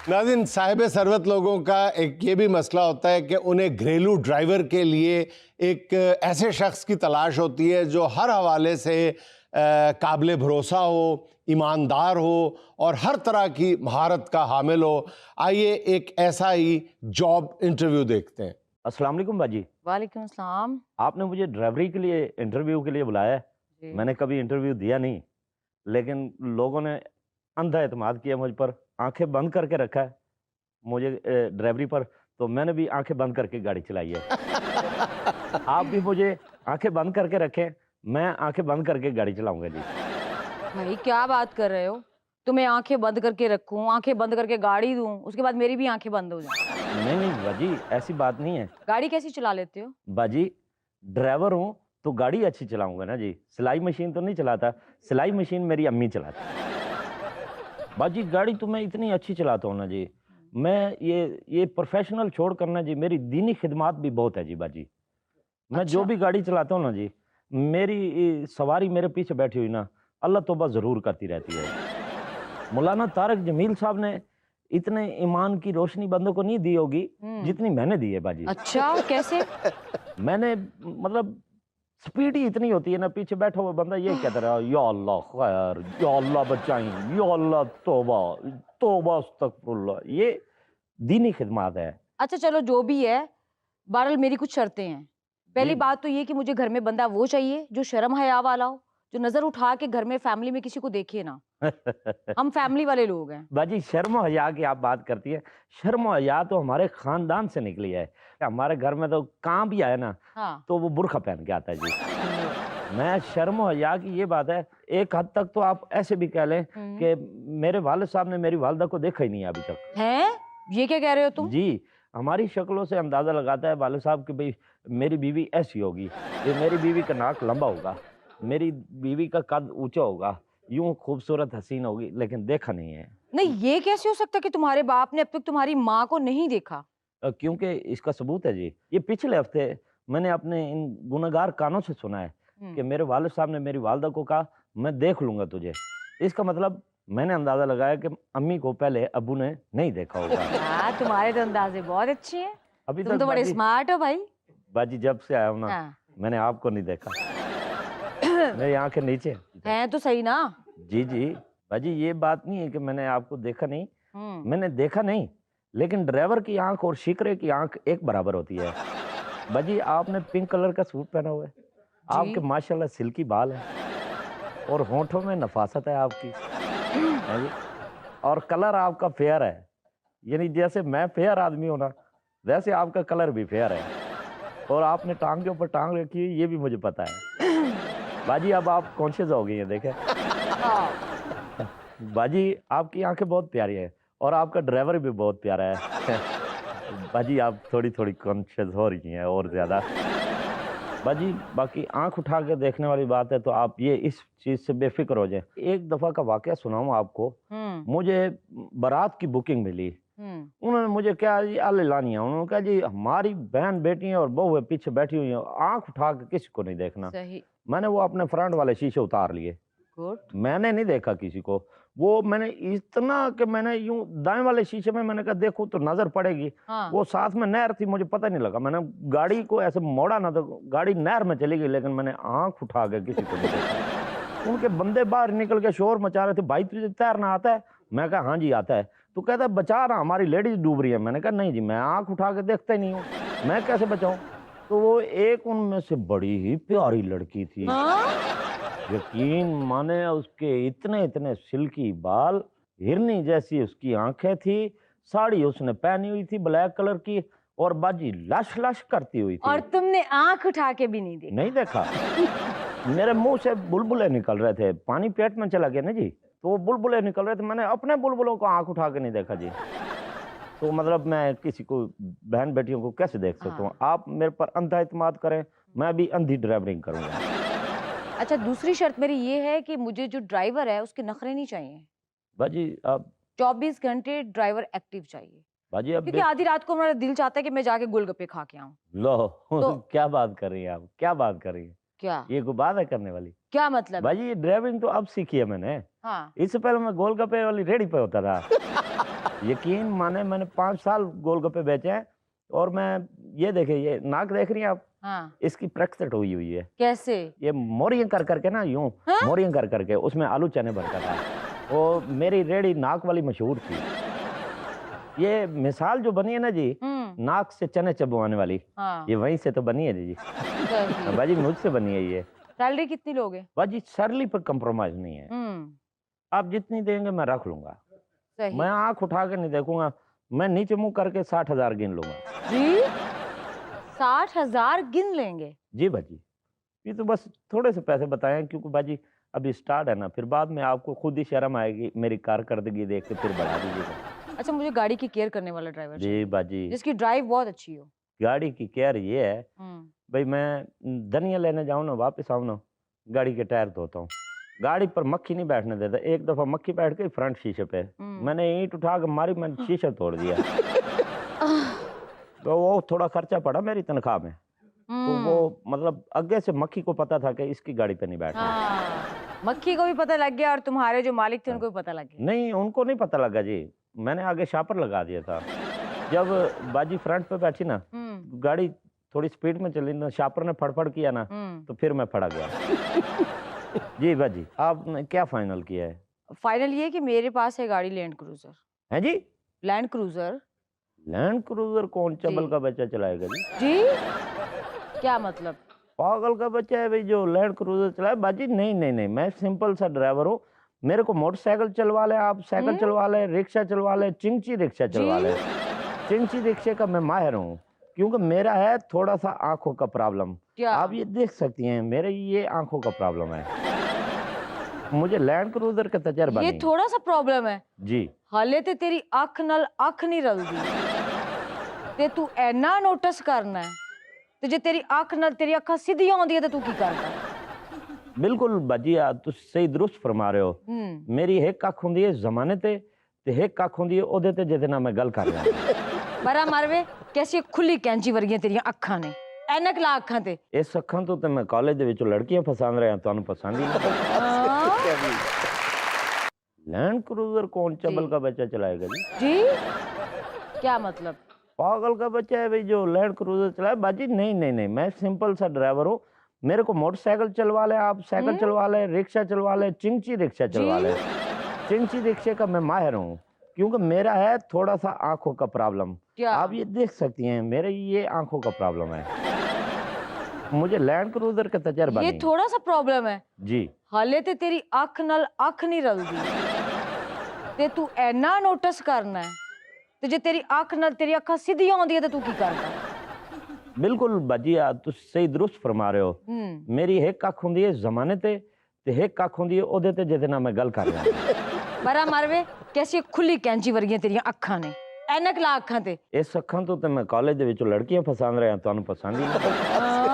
नाज़रीन, साहिब सरवत लोगों का एक ये भी मसला होता है कि उन्हें घरेलू ड्राइवर के लिए एक ऐसे शख्स की तलाश होती है जो हर हवाले से काबिल भरोसा हो, ईमानदार हो और हर तरह की महारत का हामिल हो। आइए एक ऐसा ही जॉब इंटरव्यू देखते हैं। अस्सलाम वालेकुम बाजी। वालेकुम सलाम। आपने मुझे ड्राइवरी के लिए इंटरव्यू के लिए बुलाया है। जी। मैंने कभी इंटरव्यू दिया नहीं, लेकिन लोगों ने अंधा एतमाद किया मुझ पर, आंखें बंद करके रखा है मुझे ड्राइवरी पर, तो मैंने भी आंखें बंद करके गाड़ी चलाई है। आप भी मुझे आंखें बंद करके रखें, मैं आंखें बंद करके गाड़ी चलाऊंगा जी। भाई क्या बात कर रहे हो? तुम्हें आंखें बंद करके रखूं, आंखें बंद करके गाड़ी दूं, उसके बाद मेरी भी आंखें बंद हो जाएं। नहीं नहीं बाजी, ऐसी बात नहीं है। गाड़ी कैसी चला लेते हो? बाजी, ड्राइवर हूँ तो गाड़ी अच्छी चलाऊंगा ना जी। सिलाई मशीन तो नहीं चलाता, सिलाई मशीन मेरी अम्मी चलाती है। बाजी गाड़ी तो मैं इतनी अच्छी चलाता हूँ ना जी। मैं ये प्रोफेशनल छोड़ करना जी, मेरी दीनी खिदमत भी बहुत है जी बाजी। मैं जो अच्छा। भी गाड़ी चलाता हूँ ना जी, मेरी सवारी मेरे पीछे बैठी हुई ना, अल्लाह तौबा ज़रूर करती रहती है। मौलाना तारक जमील साहब ने इतने ईमान की रोशनी बंदों को नहीं दी होगी जितनी मैंने दी है बाजी। अच्छा, कैसे? मैंने मतलब स्पीड ही इतनी होती है ना, पीछे बैठा हुआ बंदा ये कहता रहा, या अल्लाह खैर, या अल्लाह बचाई, या अल्लाह तौबा, तौबा अस्तगफुरुल्लाह। ये दीनी खिदमत है। अच्छा चलो जो भी है, बहरहाल मेरी कुछ शर्तें हैं। पहली जी। बात तो ये कि मुझे घर में बंदा वो चाहिए जो शर्म हया वाला हो, जो नजर उठा के घर में फैमिली में किसी को देखे ना। हम फैमिली वाले लोग हैं। बाजी शर्म और हया की आप बात करती है, शर्म और हया तो हमारे खानदान से निकली है। हमारे घर में तो कहाँ भी आए ना, हाँ। तो वो बुर्खा पहन के आता है जी। मैं शर्म और हया की ये बात है, एक हद तक तो आप ऐसे भी कह लें कि मेरे वालिद साहब ने मेरी वालदा को देखा ही नहीं है अभी तक। हैं? ये क्या कह रहे हो तुम? जी, हमारी शक्लों से अंदाजा लगाता है वालिद साहब कि भाई मेरी बीवी ऐसी होगी, ये मेरी बीवी का नाक लंबा होगा, मेरी बीवी का कद ऊंचा होगा, यूं खूबसूरत हसीन होगी, लेकिन देखा नहीं है। नहीं, ये कैसे हो सकता है कि तुम्हारे बाप ने अब तक तुम्हारी माँ को नहीं देखा? क्योंकि इसका सबूत है जी। ये पिछले हफ्ते मैंने अपने इन गुनहगार कानों से सुना है कि मेरे वालिद साहब ने मेरी वालदा को कहा, मैं देख लूंगा तुझे। इसका मतलब मैंने अंदाजा लगाया कि अम्मी को पहले अब्बू ने नहीं देखा होगा। हाँ, तुम्हारे तो अंदाजे बहुत अच्छे हैं। अभी तुम तक तो बड़े बाजी, स्मार्ट हो भाई। बाजी जब से आया हूं ना, हाँ। मैंने आपको नहीं देखा। मेरी आंखें नीचे हैं तो सही ना? जी जी। बाजी ये बात नहीं है कि मैंने आपको देखा नहीं, मैंने देखा नहीं, लेकिन ड्राइवर की आंख और शिकरे की आंख एक बराबर होती है। बाजी आपने पिंक कलर का सूट पहना हुआ है, आपके माशाल्लाह सिल्की बाल है और होंठों में नफासत है आपकी, है जी? और कलर आपका फेयर है, यानी जैसे मैं फेयर आदमी हूं ना, वैसे आपका कलर भी फेयर है। और आपने टांग के ऊपर टांग रखी है, ये भी मुझे पता है। बाजी अब आप कॉन्शियस हो गई हैं, देखें। हाँ। बाजी आपकी आंखें बहुत प्यारी है और आपका ड्राइवर भी बहुत प्यारा है। बाजी आप थोड़ी थोड़ी कॉन्शियस हो रही हैं और ज्यादा। बाजी बाकी आंख उठा के देखने वाली बात है, तो आप ये इस चीज से बेफिक्र हो जाए। एक दफा का वाकया सुनाऊं आपको। मुझे बारात की बुकिंग मिली, उन्होंने मुझे क्या जी आले लानी है, उन्होंने कहा जी हमारी बहन बेटी है और बहू है पीछे बैठी हुई है, आंख उठा के किसी को नहीं देखना। सही। मैंने वो अपने फ्रंट वाले शीशे उतार लिए, गुड। मैंने नहीं देखा किसी को। वो मैंने इतना कि मैंने यूं दाएं वाले शीशे में मैंने कहा देखो तो नजर पड़ेगी। हाँ। वो साथ में नहर थी, मुझे पता नहीं लगा, मैंने गाड़ी को ऐसे मोड़ा ना तो गाड़ी नहर में चली गई, लेकिन मैंने आंख उठा के किसी को नहीं देखा। उनके बंदे बाहर निकल के शोर मचा रहे थे, भाई तुझे तैरना आता है? मैं कहा हाँ जी आता है। तो कहता है बचा रहा, हमारी लेडीज डूब रही है। मैंने कहा नहीं जी, मैं आंख उठा के देखता ही नहीं हूँ, मैं कैसे बचाऊं? तो वो एक उनमें से बड़ी ही प्यारी लड़की थी। यकीन माने उसके इतने इतने सिल्की बाल, हिरनी जैसी उसकी आंखें थी, साड़ी उसने पहनी हुई थी ब्लैक कलर की, और बाजी लश लश करती हुई थी। और तुमने आंख उठा के भी नहीं देखा? नहीं देखा। मेरे मुंह से बुलबुले निकल रहे थे, पानी पेट में चला गया ना जी, तो वो बुलबुले निकल रहे थे, मैंने अपने बुलबुलों को आंख उठा के नहीं देखा जी। तो मतलब मैं किसी को बहन बेटियों को कैसे देख सकता हूँ? आप मेरे पर अंधा इत्मीनान करें, मैं भी अंधी ड्राइवरिंग करूंगा। अच्छा, दूसरी शर्त मेरी ये है कि मुझे जो ड्राइवर है उसके नखरे नहीं चाहिए। बाजी आप 24 घंटे ड्राइवर एक्टिव चाहिए, बाजी अब क्योंकि आधी रात को मेरा दिल चाहता है कि मैं जाके गोलगप्पे खा के आऊं। लो तो क्या बात कर रही हैं आप, क्या बात कर रही हैं? क्या ये कोई बात है करने वाली? क्या मतलब है? बाजी ये ड्राइविंग तो अब सीखी है मैंने, हाँ। इससे पहले मैं गोलगप्पे वाली रेडी पे होता था। यकीन माने मैंने 5 साल गोलगप्पे बेचे हैं और मैं ये देखे, ये नाक देख रही हैं आप, हाँ इसकी प्रैक्टिस हुई हुई है। कैसे? ये मोरियां कर करके ना, यूं हाँ? मोरियां कर करके उसमें आलू चने भरता था। वो मेरी रेड़ी नाक वाली मशहूर थी। ये मिसाल जो बनी है ना जी, नाक से चने चबवाने वाली, हाँ ये वहीं से तो बनी है जी। सही। बाजी मुझसे बनी है ये। सैलरी कितनी लोगे? बाजी सरली पर कंप्रोमाइज नहीं है। आप जितनी देंगे मैं रख लूंगा। सही। मैं आंख उठा के नहीं देखूंगा, मैं नीचे मुंह करके 60,000 गिन लूंगा जी 60,000 गिन लेंगे? जी बाजी। ये तो बस थोड़े से पैसे बताएं, क्योंकि बाजी अभी स्टार्ट है ना, फिर बाद में आपको खुद ही शर्म आएगी मेरी कारकर्दगी देख के, फिर बढ़ा दीजिएगा। अच्छा, मुझे गाड़ी की केयर करने वाला ड्राइवर जी चाहिए, बाजी। जिसकी ड्राइव बहुत अच्छी हो। गाड़ी की केयर ये है भाई, मैं धनिया लेने जाऊँ ना, वापस आऊँ ना, गाड़ी के टायर धोता हूँ, गाड़ी पर मक्खी नहीं बैठने देता। एक दफा मक्खी बैठ गई फ्रंट शीशे पे, मैंने ईंट उठा के मारी, मैंने शीशा तोड़ दिया। तो वो थोड़ा खर्चा पड़ा मेरी तनख्वाह में। तो वो मतलब आगे से मक्खी को पता था कि इसकी गाड़ी पे नहीं बैठना। हाँ, मक्खी को भी पता लग गया और तुम्हारे जो मालिक थे उनको भी पता लग गया। नहीं, उनको नहीं पता लगा जी, मैंने आगे शापर लगा दिया था। जब बाजी फ्रंट पे बैठी ना, गाड़ी थोड़ी स्पीड में चली ना, शापर ने फड़फड़ किया ना, तो फिर मैं फड़ा गया। जी बाजी, आपने क्या फाइनल किया है? फाइनल ये कि मेरे पास है गाड़ी लैंड क्रूजर। है जी? Land Cruiser? लैंड क्रूजर कौन चबल का बच्चा चलाएगा जी? जी क्या मतलब? पागल का बच्चा है भाई जो लैंड क्रूजर चलाए? बाजी नहीं नहीं नहीं, मैं सिंपल सा ड्राइवर हूँ। मेरे को मोटरसाइकिल चलवा ले, आप साइकिल चलवा ले, रिक्शा चलवा ले, चिंची रिक्शा चलवा ले। चिंची रिक्शे का मैं माहिर हूँ, क्योंकि मेरा है थोड़ा सा आंखों का प्रॉब्लम। क्या? आप ये देख सकती हैं, मेरे ये आंखों का प्रॉब्लम है। मुझे लैंड क्रूजर का तजर्बा ये नहीं। थोड़ा सा प्रॉब्लम है जी। हाले ते तेरी अख नाल अख नहीं रलदी ते तू ऐना नोटिस करना है ते जे तेरी अख नाल तेरी अखा सीधियां होंदी है ते तू की करदा? बिल्कुल बाजी, आप तो सही दुरुस्त फरमा रहे हो। मेरी एक अख हुंदी है जमाने ते एक अख हुंदी है ओदे ते जिहदे नाल मैं गल कर रहा हूं। बरा मारवे कैसी खुली कैंची वर्गियां तेरियां अखां ने, ऐनक ला अखां ते। इस अखां तो मैं कॉलेज दे विचों लड़कियां पसंद रहा, तुहानू पसंद ही नहीं। लैंड क्रूजर कौन चबल का बच्चा चलाएगा जी? जी क्या मतलब? पागल का बच्चा है भाई जो लैंड क्रूजर चलाए? बाजी नहीं नहीं नहीं, मैं सिंपल सा ड्राइवर हूँ। मेरे को मोटरसाइकिल चलवा ले, आप साइकिल चलवा ले, रिक्शा चलवा ले, चिंची रिक्शा चलवा ले। चिंची रिक्शे का मैं माहिर हूँ, क्योंकि मेरा है थोड़ा सा आंखों का प्रॉब्लम। क्या? आप ये देख सकती हैं, मेरे ये आंखों का प्रॉब्लम है। मुझे लैंड क्रूजर का तजर्बा ये नहीं। थोड़ा सा प्रॉब्लम है जी। हाले ते तेरी अख नाल अख नहीं रलदी ते तू ऐना नोटिस करना है ते जे तेरी अख नाल तेरी अखा सीधियां होंदी है ते तू की करदा? बिल्कुल बाजी, आप तो सही दुरुस्त फरमा रहे हो। मेरी एक अख हुंदी है जमाने ते एक अख हुंदी है ओदे ते जिहदे नाल मैं गल कर रहा हूं। बरा मारवे कैसी खुली कैंची वर्गियां तेरियां अखां ने, ऐनक ला अखां ते। इस अखां तो मैं कॉलेज दे विचों लड़कियां पसंद रहा, तुहानू पसंद ही नहीं।